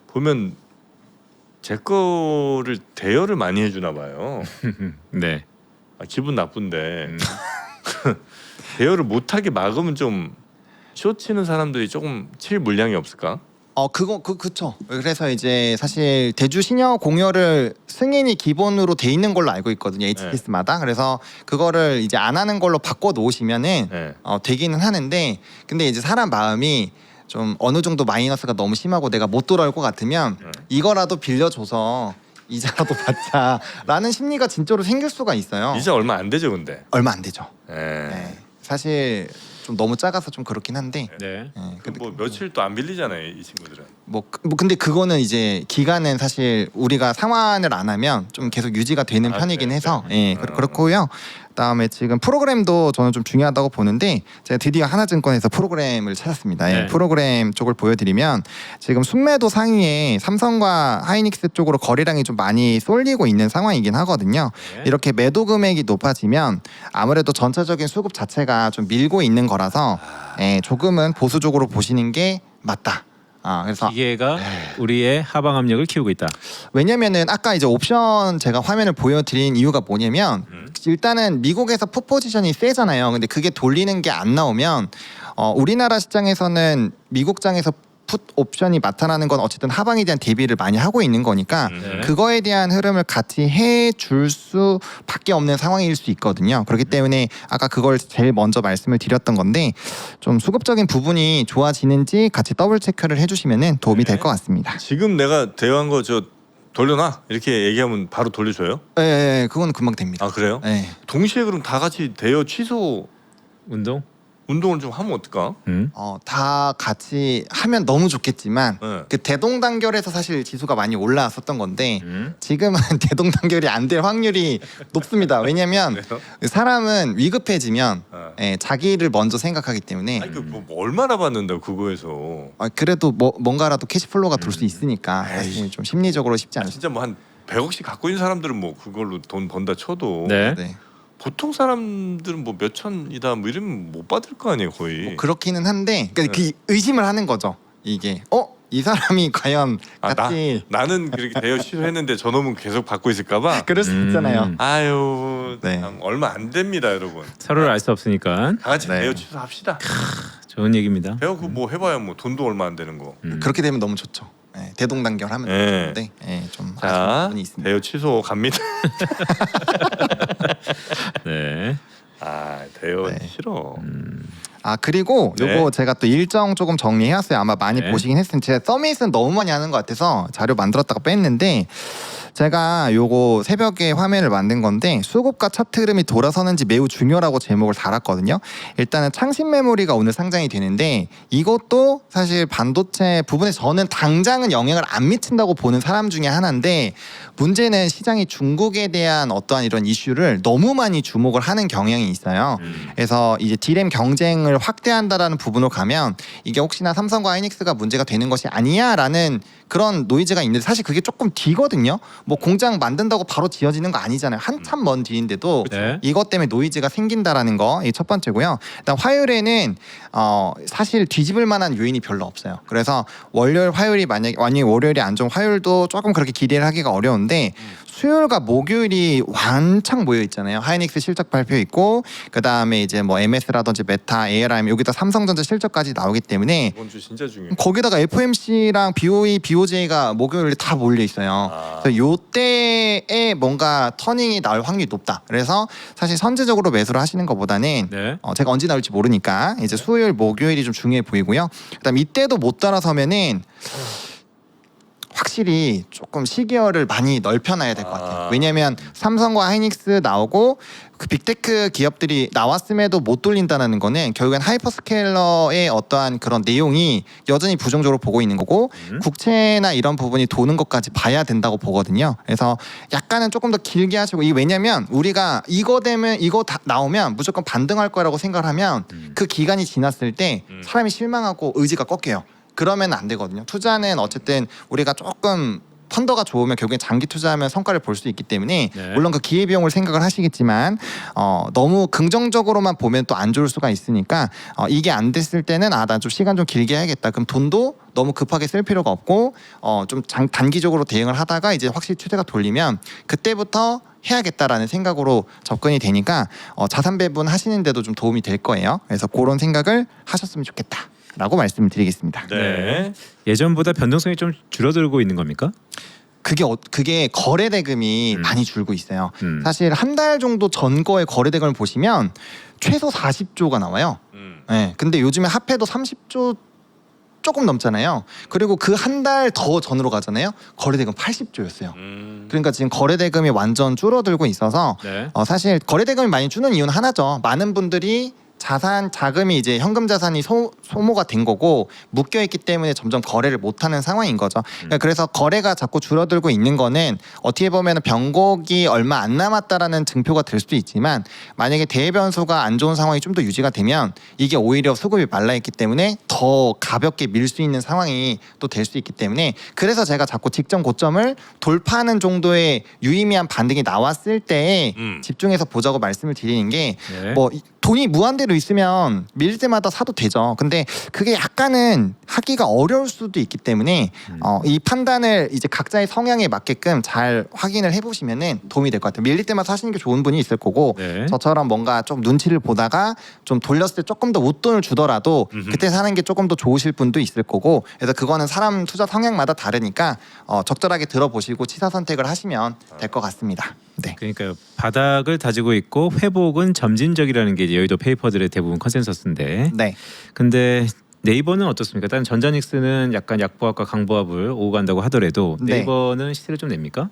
보면 제 거를 대여를 많이 해주나 봐요. 네. 기분 나쁜데 대여를 못하게 막으면 좀 쇼치는 사람들이 조금 칠 물량이 없을까? 그쵸. 그래서 이제 사실 대주 시녀 공여를 승인이 기본으로 돼 있는 걸로 알고 있거든요. HTS마다. 그래서 그거를 이제 안 하는 걸로 바꿔 놓으시면은 네. 되기는 하는데, 근데 이제 사람 마음이 좀 어느 정도 마이너스가 너무 심하고 내가 못 돌아올 것 같으면 이거라도 빌려줘서 이자라도 받자라는 심리가 진짜로 생길 수가 있어요. 이제 얼마 안 되죠, 근데. 얼마 안 되죠. 네. 네. 사실 좀 너무 작아서 좀 그렇긴 한데. 네. 근데 뭐 며칠 또 안 빌리잖아요, 이 친구들은. 근데 그거는 이제 기간은 사실 우리가 상환을 안 하면 좀 계속 유지가 되는 편이긴 그래, 해서 그래. 그렇고요. 그다음에 지금 프로그램도 저는 좀 중요하다고 보는데 제가 드디어 하나증권에서 프로그램을 찾았습니다. 네. 프로그램 쪽을 보여드리면 지금 순매도 상위에 삼성과 하이닉스 쪽으로 거래량이 좀 많이 쏠리고 있는 상황이긴 하거든요. 네. 이렇게 매도 금액이 높아지면 아무래도 전체적인 수급 자체가 좀 밀고 있는 거라서 조금은 보수적으로 보시는 게 맞다. 그래서 기계가 우리의 하방 압력을 키우고 있다. 왜냐면은 아까 이제 옵션 제가 화면을 보여드린 이유가 뭐냐면 일단은 미국에서 풋 포지션이 세잖아요. 근데 그게 돌리는 게 안 나오면 우리나라 시장에서는 미국장에서 풋 옵션이 나타나는 건 어쨌든 하방에 대한 대비를 많이 하고 있는 거니까 네. 그거에 대한 흐름을 같이 해줄 수밖에 없는 상황일 수 있거든요. 그렇기 때문에 아까 그걸 제일 먼저 말씀을 드렸던 건데 좀 수급적인 부분이 좋아지는지 같이 더블 체크를 해주시면 도움이 될 것 같습니다. 지금 내가 대여한 거 저 돌려놔 이렇게 얘기하면 바로 돌려줘요? 네, 그건 금방 됩니다. 아 그래요? 네. 동시에 그럼 다 같이 대여 취소 운동? 운동을 좀 하면 어떨까? 다 같이 하면 너무 좋겠지만 네. 그 대동단결에서 사실 지수가 많이 올라왔었던 건데 음. 지금은 대동단결이 안 될 확률이 높습니다. 왜냐면 그래요? 사람은 위급해지면 자기를 먼저 생각하기 때문에 아니 뭐 얼마나 받는다고 그거에서 그래도 뭔가라도 캐시플로우가 돌 수 있으니까 사실 좀 심리적으로 쉽지 않습니다. 진짜 뭐 한 100억씩 갖고 있는 사람들은 뭐 그걸로 돈 번다 쳐도 네. 네. 보통 사람들은 뭐 몇천이다 뭐 이러면 못 받을 거 아니에요 거의. 그렇긴 한데 그러니까 그 의심을 하는 거죠. 이게 이 사람이 과연 같이 나는 그렇게 대여 취소했는데 저놈은 계속 받고 있을까봐. 그럴 수 있잖아요. 아유 네. 참 얼마 안 됩니다 여러분. 서로를 알 수 없으니까 다 같이 네. 대여 취소합시다. 좋은 얘기입니다. 대여 그뭐 해봐야 뭐 돈도 얼마 안 되는 거. 그렇게 되면 너무 좋죠. 대동단결하면 네. 좋은데 좀 아쉬운 자 부분이 있습니다. 대여 취소 갑니다. 네. 아 대여 네. 싫어. 그리고 네. 요거 제가 또 일정 조금 정리해왔어요. 아마 많이 네. 보시긴 했을 텐데 제가 서밋은 너무 많이 하는 것 같아서 자료 만들었다가 뺐는데 제가 요거 새벽에 화면을 만든 건데 수급과 차트 흐름이 돌아서는지 매우 중요하다고 제목을 달았거든요. 일단은 창신 메모리가 오늘 상장이 되는데 이것도 사실 반도체 부분에 저는 당장은 영향을 안 미친다고 보는 사람 중에 하나인데 문제는 시장이 중국에 대한 어떠한 이런 이슈를 너무 많이 주목을 하는 경향이 있어요. 그래서 이제 디램 경쟁을 확대한다라는 부분으로 가면 이게 혹시나 삼성과 하이닉스가 문제가 되는 것이 아니야라는 그런 노이즈가 있는데 사실 그게 조금 뒤거든요. 뭐 공장 만든다고 바로 지어지는 거 아니잖아요. 한참 먼 뒤인데도 네. 이것 때문에 노이즈가 생긴다라는 거 이게 첫 번째고요. 일단 화요일에는 사실 뒤집을 만한 요인이 별로 없어요. 그래서 월요일 화요일이 만약에 월요일이 안 좋은 화요일도 조금 그렇게 기대를 하기가 어려운데 수요일과 목요일이 완창 모여 있잖아요. 하이닉스 실적 발표 있고 그 다음에 이제 뭐 MS라든지 메타, ARM 여기다 삼성전자 실적까지 나오기 때문에 이번 주 진짜 중요해. 거기다가 FOMC랑 BOE, BOJ가 목요일에 다 몰려 있어요. 그래서 요때에 뭔가 터닝이 나올 확률이 높다. 그래서 사실 선제적으로 매수를 하시는 것보다는 네. 제가 언제 나올지 모르니까 이제 수요일, 목요일이 좀 중요해 보이고요. 그다음 이때도 못 따라서면은 확실히 조금 시기열을 많이 넓혀놔야 될 것 같아요. 왜냐하면 삼성과 하이닉스 나오고 그 빅테크 기업들이 나왔음에도 못 돌린다는 거는 결국엔 하이퍼스케일러의 어떠한 그런 내용이 여전히 부정적으로 보고 있는 거고 국채나 이런 부분이 도는 것까지 봐야 된다고 보거든요. 그래서 약간은 조금 더 길게 하시고 왜냐면 우리가 이거 되면 이거 다 나오면 무조건 반등할 거라고 생각을 하면 그 기간이 지났을 때 사람이 실망하고 의지가 꺾여요. 그러면 안 되거든요. 투자는 어쨌든 우리가 조금 펀더가 좋으면 결국엔 장기 투자하면 성과를 볼 수 있기 때문에 네. 물론 그 기회비용을 생각을 하시겠지만 너무 긍정적으로만 보면 또 안 좋을 수가 있으니까 이게 안 됐을 때는 나 좀 시간 좀 길게 해야겠다. 그럼 돈도 너무 급하게 쓸 필요가 없고 좀 단기적으로 대응을 하다가 이제 확실히 추세가 돌리면 그때부터 해야겠다라는 생각으로 접근이 되니까 자산 배분 하시는데도 좀 도움이 될 거예요. 그래서 그런 생각을 하셨으면 좋겠다라고 말씀을 드리겠습니다. 네. 예전보다 변동성이 좀 줄어들고 있는 겁니까? 그게 거래 대금이 많이 줄고 있어요. 사실 한 달 정도 전 거의 거래 대금을 보시면 최소 40조가 나와요. 네, 근데 요즘에 합해도 30조 조금 넘잖아요. 그리고 그 한 달 더 전으로 가잖아요. 거래 대금 80조였어요. 그러니까 지금 거래 대금이 완전 줄어들고 있어서 네. 사실 거래 대금이 많이 주는 이유는 하나죠. 많은 분들이 자금이 이제 현금 자산이 소모가 된 거고 묶여 있기 때문에 점점 거래를 못하는 상황인 거죠. 그러니까 그래서 거래가 자꾸 줄어들고 있는 거는 어떻게 보면 변곡이 얼마 안 남았다라는 증표가 될 수도 있지만 만약에 대외 변수가 안 좋은 상황이 좀 더 유지가 되면 이게 오히려 수급이 말라 있기 때문에 더 가볍게 밀 수 있는 상황이 또 될 수 있기 때문에 그래서 제가 자꾸 직전 고점을 돌파하는 정도의 유의미한 반등이 나왔을 때 집중해서 보자고 말씀을 드리는 게 네. 뭐 돈이 무한대로 있으면 밀 때마다 사도 되죠. 근데 그게 약간은 하기가 어려울 수도 있기 때문에 이 판단을 이제 각자의 성향에 맞게끔 잘 확인을 해보시면은 도움이 될 것 같아요. 밀릴 때마다 사시는 게 좋은 분이 있을 거고 네. 저처럼 뭔가 좀 눈치를 보다가 좀 돌렸을 때 조금 더 웃돈을 주더라도 그때 사는 게 조금 더 좋으실 분도 있을 거고 그래서 그거는 사람 투자 성향마다 다르니까 적절하게 들어보시고 취사 선택을 하시면 될 것 같습니다. 네. 그러니까 바닥을 다지고 있고 회복은 점진적이라는 게 이제 여의도 페이퍼들의 대부분 컨센서스인데 네. 근데 네이버는 어떻습니까? 다른 전자닉스는 약간 약보합과 강보합을 오고 간다고 하더라도 네. 네이버는 시세를 좀 냅니까?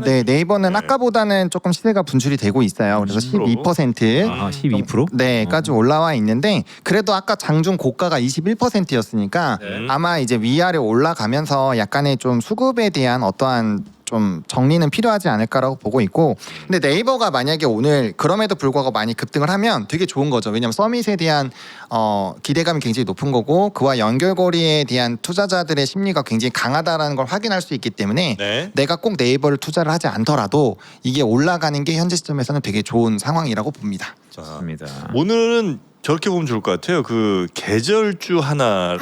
네. 네이버는 네. 아까보다는 조금 시세가 분출이 되고 있어요. 그래서 12%. 아, 12%? 네까지 올라와 있는데 그래도 아까 장중 고가가 21%였으니까 네. 아마 이제 위아래 올라가면서 약간의 좀 수급에 대한 어떠한 좀 정리는 필요하지 않을까라고 보고 있고 근데 네이버가 만약에 오늘 그럼에도 불구하고 많이 급등을 하면 되게 좋은 거죠. 왜냐하면 서밋에 대한 기대감이 굉장히 높은 거고 그와 연결고리에 대한 투자자들의 심리가 굉장히 강하다라는 걸 확인할 수 있기 때문에 네. 내가 꼭 네이버를 투자를 하지 않더라도 이게 올라가는 게 현재 시점에서는 되게 좋은 상황이라고 봅니다. 자, 좋습니다. 오늘은 저렇게 보면 좋을 것 같아요. 그 계절주 하나랑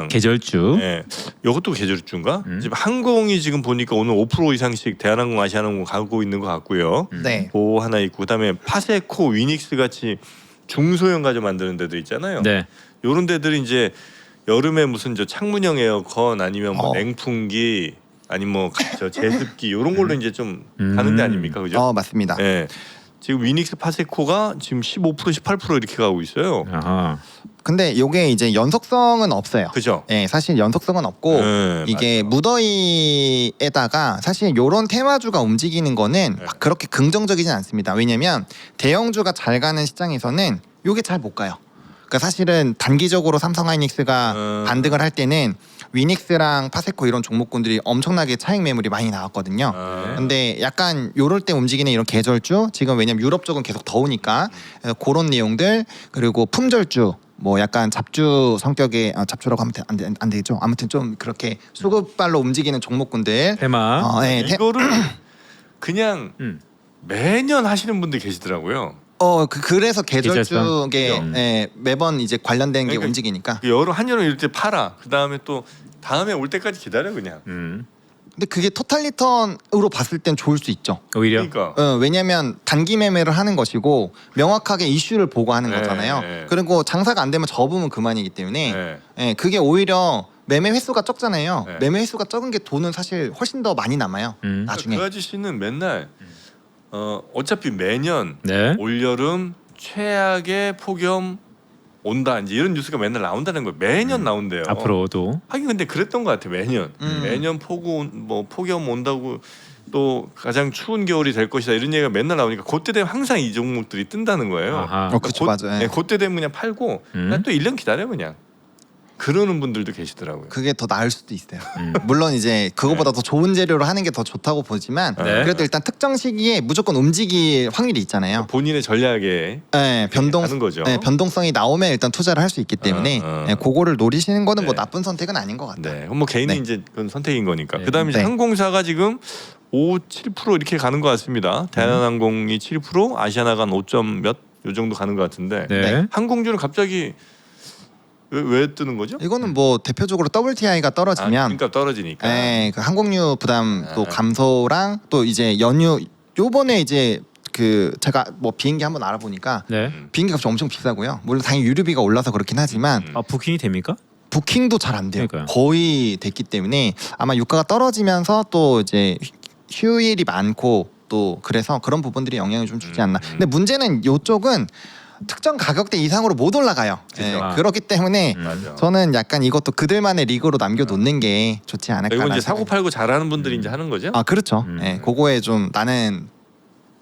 계절주. 네, 이것도 계절주인가? 지금 항공이 지금 보니까 오늘 5% 이상씩 대한항공, 아시아나항공 가고 있는 것 같고요. 네. 그 하나 있고 그다음에 파세코, 위닉스 같이 중소형 가전 만드는 데들 있잖아요. 네. 요런 데들이 이제 여름에 무슨 저 창문형 에어컨 아니면 뭐 냉풍기 아니면 뭐 저 제습기 요런 걸로 이제 좀 가는 데 아닙니까? 그죠? 맞습니다. 네. 지금 위닉스 파세코가 지금 15% 18% 이렇게 가고 있어요. 아하. 근데 이게 이제 연속성은 없어요. 그죠? 네, 사실 연속성은 없고 네, 이게 맞아요. 무더위에다가 사실 요런 테마주가 움직이는 거는 네. 막 그렇게 긍정적이진 않습니다. 왜냐면 대형주가 잘 가는 시장에서는 요게 잘 못 가요. 그러니까 사실은 단기적으로 삼성하이닉스가 반등을 할 때는 위닉스랑 파세코 이런 종목군들이 엄청나게 차익 매물이 많이 나왔거든요. 근데 약간 요럴 때 움직이는 이런 계절주 지금 왜냐면 유럽 쪽은 계속 더우니까 그래서 그런 내용들 그리고 품절주 뭐 약간 잡주 성격의 잡주라고 하면 안 되겠죠. 아무튼 좀 그렇게 수급발로 움직이는 종목군들 테마. 네, 이거를 그냥 음. 매년 하시는 분들 계시더라고요. 그래서 계절 계절성? 쪽에 매번 이제 관련된 게 그러니까 움직이니까. 여름 한여름 이럴 때 팔아. 그 다음에 또 다음에 올 때까지 기다려 그냥. 근데 그게 토탈 리턴으로 봤을 땐 좋을 수 있죠. 오히려. 그러니까 왜냐하면 단기 매매를 하는 것이고 명확하게 이슈를 보고 하는 네, 거잖아요. 네. 그리고 장사가 안 되면 접으면 그만이기 때문에 네. 그게 오히려 매매 횟수가 적잖아요. 네. 매매 횟수가 적은 게 돈은 사실 훨씬 더 많이 남아요. 나중에. 그 아저씨는 맨날 어차피 매년 네. 올여름 최악의 폭염 온다 이제 이런 뉴스가 맨날 나온다는 거예요. 매년 나온대요. 앞으로도. 하긴 근데 그랬던 것 같아 매년. 매년 폭염 온다고 또 가장 추운 겨울이 될 것이다 이런 얘기가 맨날 나오니까 그때 되면 항상 이 종목들이 뜬다는 거예요. 아하. 그렇죠, 맞아요. 그때 되면 그냥 팔고 그냥 또 1년 기다려 그냥. 그러는 분들도 계시더라고요. 그게 더 나을 수도 있어요. 물론 이제 그거보다 더 좋은 재료로 하는 게 더 좋다고 보지만 네. 그래도 일단 특정 시기에 무조건 움직일 확률이 있잖아요. 본인의 전략에 네, 하는 거죠. 네, 변동성이 나오면 일단 투자를 할 수 있기 때문에 네, 그거를 노리시는 거는 뭐 네. 나쁜 선택은 아닌 것 같아요. 네, 그럼 뭐 개인의 네. 이제 그건 선택인 거니까. 네. 그다음에 이제 네. 항공사가 지금 5, 7% 이렇게 가는 것 같습니다. 대한항공이 7%, 아시아나간 5점 몇 요 정도 가는 것 같은데 네. 항공주는 갑자기 왜 뜨는 거죠? 이거는 뭐 대표적으로 WTI가 떨어지면 그러니까 떨어지니까. 네, 그 항공유 부담 또 아. 감소랑 또 이제 연유 요번에 이제 그 제가 뭐 비행기 한번 알아보니까 네. 비행기 값이 엄청 비싸고요. 물론 당연히 유류비가 올라서 그렇긴 하지만 아 부킹이 됩니까? 부킹도 잘 안 돼요. 그러니까요. 거의 됐기 때문에 아마 유가가 떨어지면서 또 이제 휴일이 많고 또 그래서 그런 부분들이 영향을 좀 주지 않나. 근데 문제는 요쪽은 특정 가격대 이상으로 못 올라가요. 네, 아. 그렇기 때문에 맞아. 저는 약간 이것도 그들만의 리그로 남겨놓는 게 좋지 않을까. 이건 이제 사고 팔고 잘하는 분들이 이제 하는 거죠. 아 그렇죠. 음. 네, 그거에 좀 나는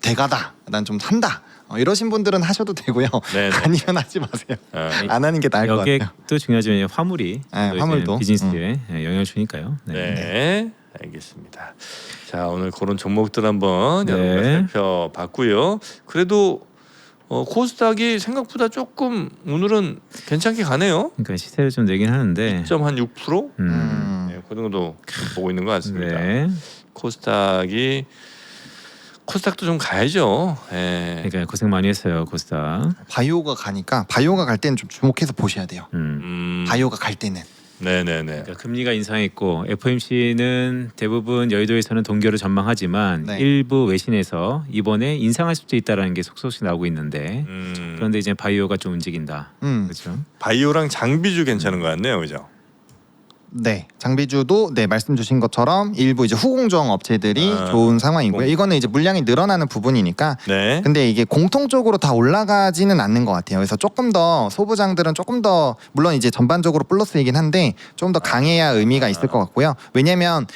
대가다, 난 좀 산다. 이러신 분들은 하셔도 되고요. 네네. 아니면 하지 마세요. 아, 안 하는 게 나을 것 같아요. 여객도 중요하지만 화물이 네, 또 이제 화물도. 비즈니스에 영향을 주니까요. 네. 네, 알겠습니다. 자, 오늘 그런 종목들 한번 네. 여러분과 살펴봤고요. 그래도 코스닥이 생각보다 조금 오늘은 괜찮게 가네요. 그러니까 시세를 좀 내긴 하는데. 2.6%? 음. 네, 그 정도 보고 있는 것 같습니다. 네. 코스닥도 좀 가야죠. 예. 그러니까 고생 많이 했어요 코스닥. 바이오가 가니까 바이오가 갈 때는 좀 주목해서 보셔야 돼요. 바이오가 갈 때는. 네네네. 그러니까 금리가 인상했고 FOMC는 대부분 여의도에서는 동결을 전망하지만 네. 일부 외신에서 이번에 인상할 수도 있다라는 게 속속씩 나오고 있는데 그런데 이제 바이오가 좀 움직인다. 그렇죠. 바이오랑 장비주 괜찮은 것 같네요, 그죠? 네, 장비주도 네 말씀 주신 것처럼 일부 이제 후공정 업체들이 아, 좋은 상황이고요. 이거는 이제 물량이 늘어나는 부분이니까. 네. 근데 이게 공통적으로 다 올라가지는 않는 것 같아요. 그래서 조금 더 소부장들은 조금 더 물론 이제 전반적으로 플러스이긴 한데 좀 더 강해야 의미가 있을 것 같고요. 왜냐하면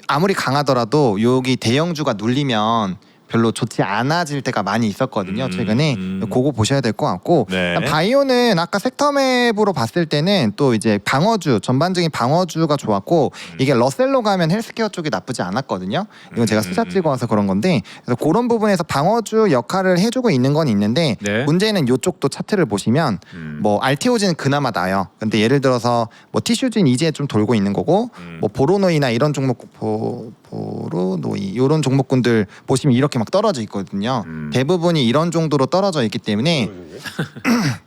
아무리 강하더라도 여기 대형주가 눌리면 별로 좋지 않아질 때가 많이 있었거든요. 최근에 그거 보셔야 될 것 같고 네. 바이오는 아까 섹터맵으로 봤을 때는 또 이제 방어주 전반적인 방어주가 좋았고 이게 러셀로 가면 헬스케어 쪽이 나쁘지 않았거든요. 이건 제가 숫자 찍어와서 그런 건데 그래서 그런 부분에서 방어주 역할을 해주고 있는 건 있는데 네. 문제는 이쪽도 차트를 보시면 뭐 RTOG는 그나마 나요. 근데 예를 들어서 뭐 티슈진 이제 좀 돌고 있는 거고 뭐 보로노이나 이런 종목 보로노이 이런 종목군들 보시면 이렇게 막 떨어져 있거든요. 대부분이 이런 정도로 떨어져 있기 때문에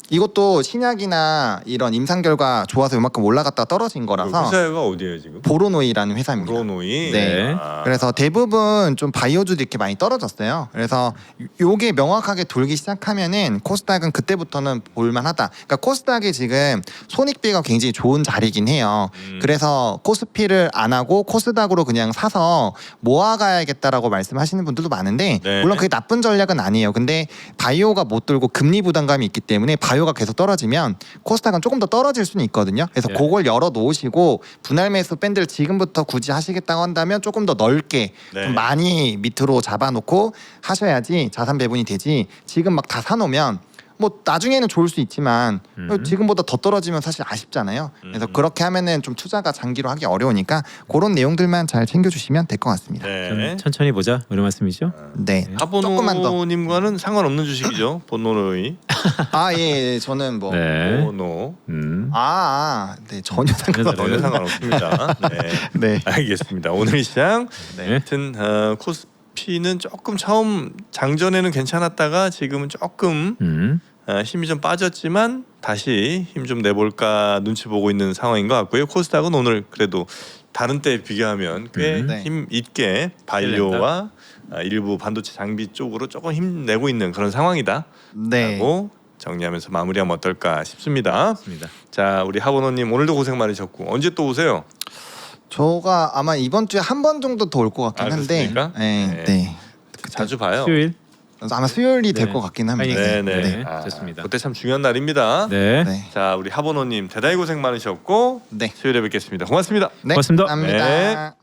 이것도 신약이나 이런 임상 결과 좋아서 요만큼 올라갔다가 떨어진 거라서 회사가 어디예요 지금? 보로노이라는 회사입니다. 브로노이. 네. 아. 그래서 대부분 좀 바이오주도 이렇게 많이 떨어졌어요. 그래서 요게 명확하게 돌기 시작하면은 코스닥은 그때부터는 볼만하다. 그러니까 코스닥이 지금 손익비가 굉장히 좋은 자리긴 해요. 그래서 코스피를 안 하고 코스닥으로 그냥 사서 모아가야겠다라고 말씀하시는 분들도 많은데 네. 물론 그게 나쁜 전략은 아니에요. 근데 바이오가 못 들고 금리 부담감이 있기 때문에 바이오가 계속 떨어지면 코스닥은 조금 더 떨어질 수는 있거든요. 그래서 네. 그걸 열어 놓으시고 분할 매수 밴드를 지금부터 굳이 하시겠다고 한다면 조금 더 넓게 네. 좀 많이 밑으로 잡아놓고 하셔야지 자산 배분이 되지. 지금 막 다 사놓으면 뭐 나중에는 좋을 수 있지만 지금보다 더 떨어지면 사실 아쉽잖아요. 그래서 그렇게 하면은 좀 투자가 장기로 하기 어려우니까 그런 내용들만 잘 챙겨주시면 될 것 같습니다. 좀 네. 천천히 보자 이런 말씀이죠. 네, 조금만 더. 하보노님과는 상관없는 주식이죠. 보노로이. 아, 예, 저는 뭐. 네. 보노. 네, 전혀 상관없어요. 전혀 상관없습니다. 네. 네. 알겠습니다. 오늘 시장 네. 하여튼 코스피는 조금 처음 장전에는 괜찮았다가 지금은 조금 힘이 좀 빠졌지만 다시 힘 좀 내볼까 눈치 보고 있는 상황인 것 같고요. 코스닥은 오늘 그래도 다른 때에 비교하면 꽤 네. 힘 있게 바이오와 일부 반도체 장비 쪽으로 조금 힘 내고 있는 그런 상황이다. 네. 라고 정리하면서 마무리하면 어떨까 싶습니다. 맞습니다. 자, 우리 하버노님 오늘도 고생 많으셨고 언제 또 오세요? 저가 아마 이번 주에 한 번 정도 더 올 것 같긴 아, 한데. 그렇습니까? 네. 네. 네. 자주 봐요. 수요일. 아마 수요일이 될 네. 것 같긴 합니다. 네, 네. 네. 좋습니다. 그때 참 중요한 날입니다. 네. 네. 자, 우리 하버노님 대단히 고생 많으셨고 네. 수요일에 뵙겠습니다. 고맙습니다. 네. 고맙습니다. 감사합니다. 네.